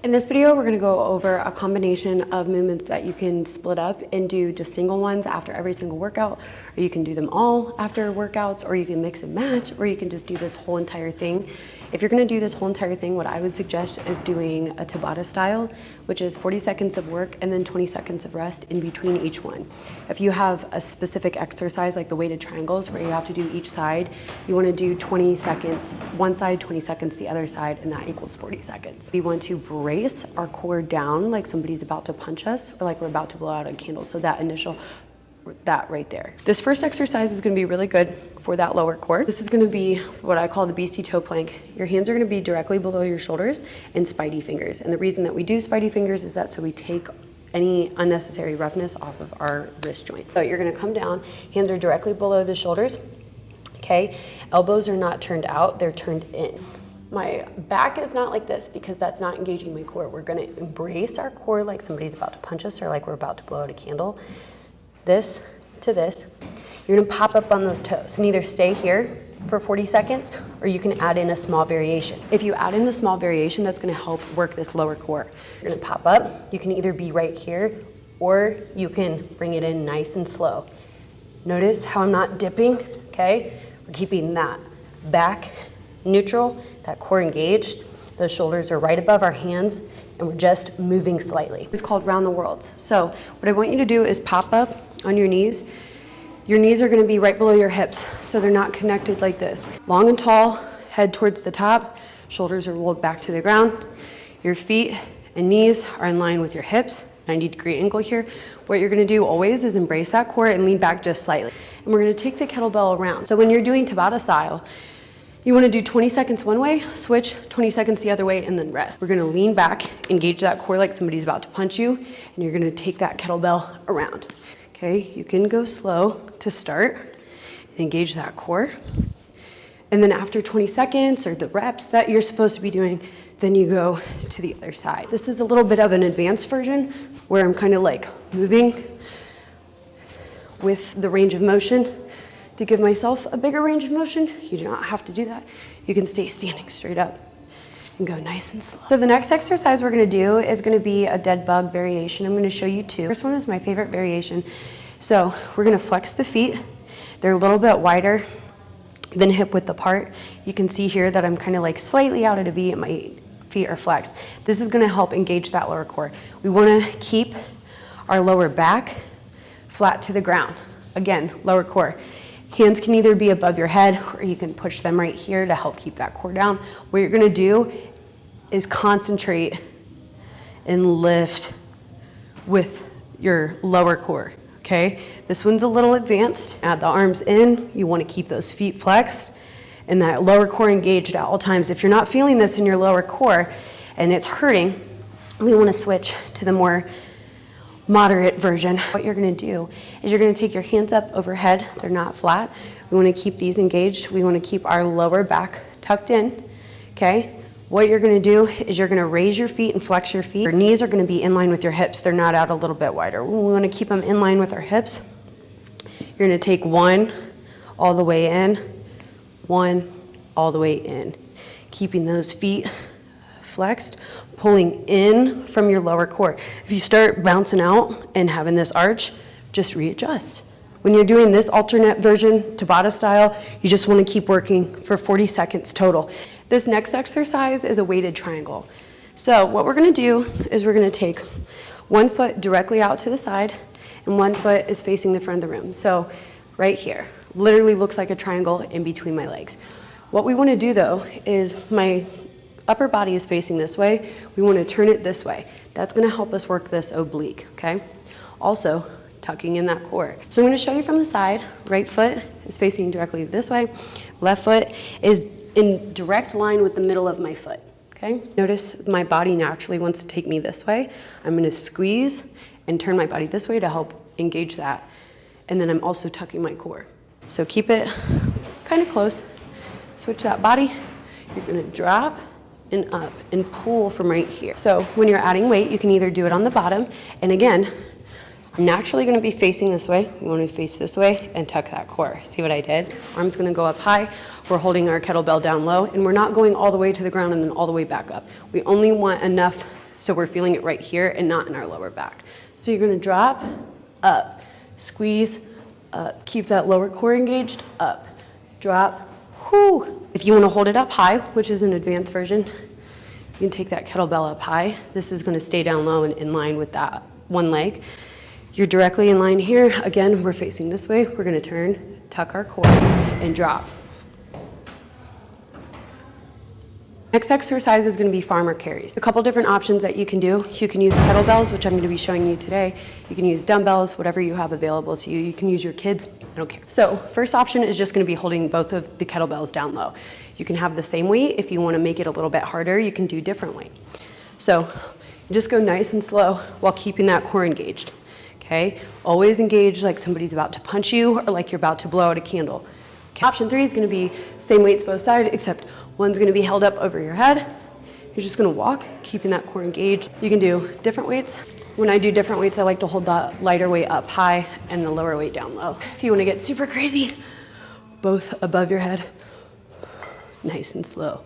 In this video, we're going to go over a combination of movements that you can split up and do just single ones after every single workout, or you can do them all after workouts, or you can mix and match, or you can just do this whole entire thing. If you're going to do this whole entire thing, what I would suggest is doing a Tabata style, which is 40 seconds of work and then 20 seconds of rest in between each one. If you have a specific exercise like the weighted triangles where you have to do each side, you want to do 20 seconds one side, 20 seconds the other side, and that equals 40 seconds. We want to brace our core down like somebody's about to punch us or like we're about to blow out a candle. So that right there. This first exercise is going to be really good for that lower core. This is going to be what I call the beastie toe plank. Your hands are going to be directly below your shoulders and spidey fingers. And the reason that we do spidey fingers is that so we take any unnecessary roughness off of our wrist joints. So you're going to come down, hands are directly below the shoulders. Okay, elbows are not turned out, they're turned in. My back is not like this because that's not engaging my core. We're going to embrace our core like somebody's about to punch us or like we're about to blow out a candle. This to this. You're going to pop up on those toes and either stay here for 40 seconds or you can add in a small variation. If you add in the small variation, that's going to help work this lower core. You're going to pop up. You can either be right here or you can bring it in nice and slow. Notice how I'm not dipping, okay? We're keeping that back neutral, that core engaged. Those shoulders are right above our hands and we're just moving slightly. It's called round the worlds. So what I want you to do is pop up on your knees. Your knees are going to be right below your hips, so they're not connected like this. Long and tall, head towards the top, shoulders are rolled back to the ground. Your feet and knees are in line with your hips, 90-degree angle here. What you're going to do always is embrace that core and lean back just slightly. And we're going to take the kettlebell around. So when you're doing Tabata style, you want to do 20 seconds one way, switch 20 seconds the other way, and then rest. We're going to lean back, engage that core like somebody's about to punch you, and you're going to take that kettlebell around. Okay, you can go slow to start, engage that core. And then after 20 seconds or the reps that you're supposed to be doing, then you go to the other side. This is a little bit of an advanced version where I'm kind of like moving with the range of motion. To give myself a bigger range of motion, you do not have to do that. You can stay standing straight up and go nice and slow. So the next exercise we're gonna do is gonna be a dead bug variation. I'm gonna show you two. First one is my favorite variation. So we're gonna flex the feet. They're a little bit wider than hip width apart. You can see here that I'm kind of like slightly out at a V and my feet are flexed. This is gonna help engage that lower core. We wanna keep our lower back flat to the ground. Again, lower core. Hands can either be above your head or you can push them right here to help keep that core down. What you're gonna do is concentrate and lift with your lower core, okay? This one's a little advanced. Add the arms in. You wanna keep those feet flexed and that lower core engaged at all times. If you're not feeling this in your lower core and it's hurting, we wanna switch to the more moderate version. What you're gonna do is you're gonna take your hands up overhead. They're not flat. We wanna keep these engaged. We wanna keep our lower back tucked in, okay? What you're gonna do is you're gonna raise your feet and flex your feet. Your knees are gonna be in line with your hips. They're not out a little bit wider. We wanna keep them in line with our hips. You're gonna take one all the way in, one all the way in. Keeping those feet flexed, pulling in from your lower core. If you start bouncing out and having this arch, just readjust. When you're doing this alternate version, Tabata style, you just want to keep working for 40 seconds total. This next exercise is a weighted triangle. So what we're going to do is we're going to take one foot directly out to the side and one foot is facing the front of the room. So right here, literally looks like a triangle in between my legs. What we want to do though is my upper body is facing this way. We want to turn it this way. That's going to help us work this oblique, okay? Also, tucking in that core. So I'm going to show you from the side. Right foot is facing directly this way. Left foot is in direct line with the middle of my foot, okay? Notice my body naturally wants to take me this way. I'm going to squeeze and turn my body this way to help engage that. And then I'm also tucking my core. So keep it kind of close. Switch that body. You're going to drop and up and pull from right here. So when you're adding weight, you can either do it on the bottom, and again, I'm naturally gonna be facing this way. You wanna face this way and tuck that core. See what I did? Arm's gonna go up high. We're holding our kettlebell down low, and we're not going all the way to the ground and then all the way back up. We only want enough So we're feeling it right here and not in our lower back. So you're gonna drop, up, squeeze, up. Keep that lower core engaged, up, drop, whoo. If you wanna hold it up high, which is an advanced version, you can take that kettlebell up high. This is gonna stay down low and in line with that one leg. You're directly in line here. Again, we're facing this way. We're gonna turn, tuck our core, and drop. Next exercise is gonna be farmer carries. A couple different options that you can do. You can use kettlebells, which I'm gonna be showing you today. You can use dumbbells, whatever you have available to you. You can use your kids, I don't care. So first option is just gonna be holding both of the kettlebells down low. You can have the same weight. If you wanna make it a little bit harder, you can do different weight. So just go nice and slow while keeping that core engaged, okay? Always engage like somebody's about to punch you or like you're about to blow out a candle. Option 3 is gonna be same weights both sides, except one's gonna be held up over your head. You're just gonna walk, keeping that core engaged. You can do different weights. When I do different weights, I like to hold the lighter weight up high and the lower weight down low. If you wanna get super crazy, both above your head, nice and slow.